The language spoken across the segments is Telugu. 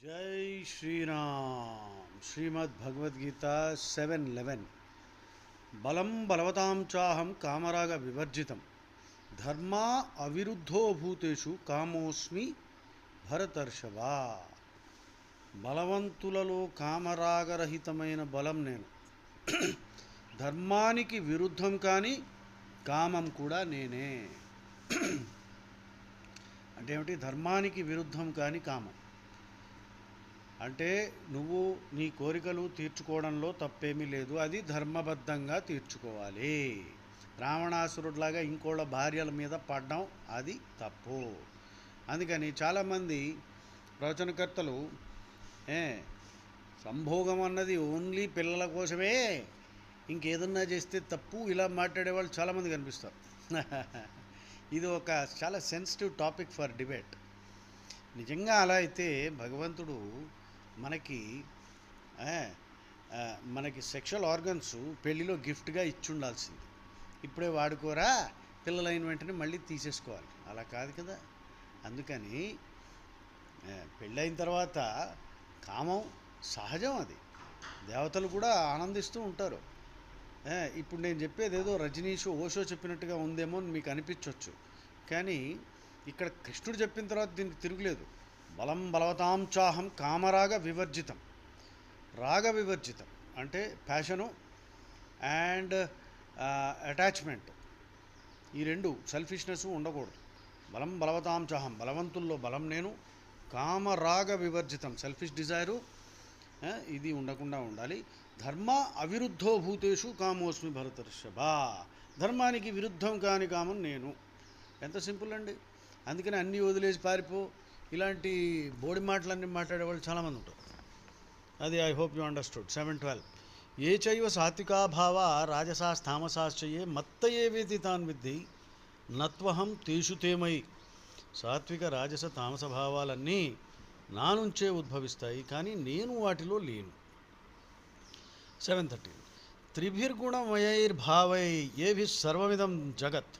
जय श्री राम। श्रीमद् भगवद गीता 7:11 बलं बलवतां चाहं कामराग विवर्जितं धर्मा अविरुद्धो भूतेषु कामोस्मि భరతర్షభా బలవంతులలో కామరాగరహితమైన బలం నేను, ధర్మానికి విరుద్ధం కానీ కామం కూడా నేనే. అంటే ఏమిటి? ధర్మానికి విరుద్ధం కానీ కామం అంటే నువ్వు నీ కోరికలు తీర్చుకోవడంలో తప్పేమీ లేదు, అది ధర్మబద్ధంగా తీర్చుకోవాలి. రావణాసురుడిలాగా ఇంకోళ్ళ భార్యల మీద పడడం అది తప్పు. అందుకని చాలామంది ప్రవచనకర్తలు సంభోగం అన్నది ఓన్లీ పిల్లల కోసమే, ఇంకేదన్నా చేస్తే తప్పు, ఇలా మాట్లాడేవాళ్ళు చాలామంది కనిపిస్తారు. ఇది ఒక చాలా సెన్సిటివ్ టాపిక్ ఫర్ డిబేట్. నిజంగా అలా అయితే భగవంతుడు మనకి సెక్షువల్ ఆర్గన్స్ పెళ్ళిలో గిఫ్ట్గా ఇచ్చుండాల్సింది. ఇప్పుడే వాడుకోరా, పిల్లలైన వెంటనే మళ్ళీ తీసేసుకోవాలి, అలా కాదు కదా. అందుకని పెళ్ళైన తర్వాత కామం సహజం, అది దేవతలు కూడా ఆనందిస్తూ ఉంటారు. ఇప్పుడు నేను చెప్పేది ఏదో రజనీషో ఓషో చెప్పినట్టుగా ఉందేమో అని మీకు అనిపించవచ్చు, కానీ ఇక్కడ కృష్ణుడు చెప్పిన తర్వాత దీనికి తిరుగులేదు. బలం బలవతాం చాహం కామరాగ వివర్జితం. రాగ వివర్జితం అంటే ప్యాషను అండ్ అటాచ్మెంట్, ఈ రెండు, సెల్ఫిష్నెస్ ఉండకూడదు. బలం బలవతాం చాహం, బలవంతుల్లో బలం నేను, కామరాగ వివర్జితం, సెల్ఫిష్ డిజైరు ఇది ఉండకుండా ఉండాలి. ధర్మ అవిరుద్ధో భూతేషు కామోస్మి భరతర్షభా, ధర్మానికి విరుద్ధం కాని కామం నేను. ఎంత సింపుల్ అండి. అందుకని అన్నీ వదిలేసి పారిపో, ఇలాంటి బోడి మాటలన్నీ మాట్లాడేవాళ్ళు చాలామంది ఉంటారు. అది ఐ హోప్ యూ అండర్స్టూడ్. 7:12 ఏ చైవ సాత్వికా భావ రాజసాస్తామసాశ్చయే మత్తయేవేతి తాన్ విద్ధి నత్వహం తేషు తేమయి. సాత్విక రాజస తామస భావాలన్నీ నా నుంచే ఉద్భవిస్తాయి, కానీ నేను వాటిలో లేను. 7:13 త్రిభిర్గుణమయైర్భావై ఏభిః సర్వమిదం జగత్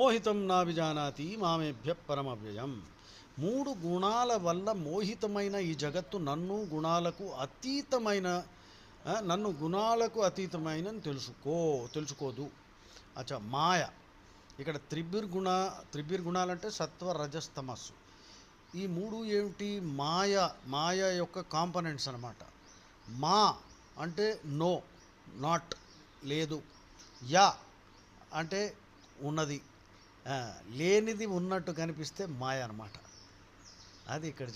మోహితం నాభిజానాతి మామేభ్య పరమవ్యయం. మూడు గుణాల వల్ల మోహితమైన ఈ జగత్తు నన్ను గుణాలకు అతీతమైన తెలుసుకోదు. అచ్చా, మాయ. ఇక్కడ త్రిభిర్గుణాలంటే సత్వ రజస్తమస్సు. ఈ మూడు ఏమిటి? మాయ యొక్క కాంపనెంట్స్ అన్నమాట. మా అంటే నో, నాట్, లేదు. యా అంటే ఉన్నది, లేనిది ఉన్నట్టు కనిపిస్తే మాయ అన్నమాట. అది ఇక్కడ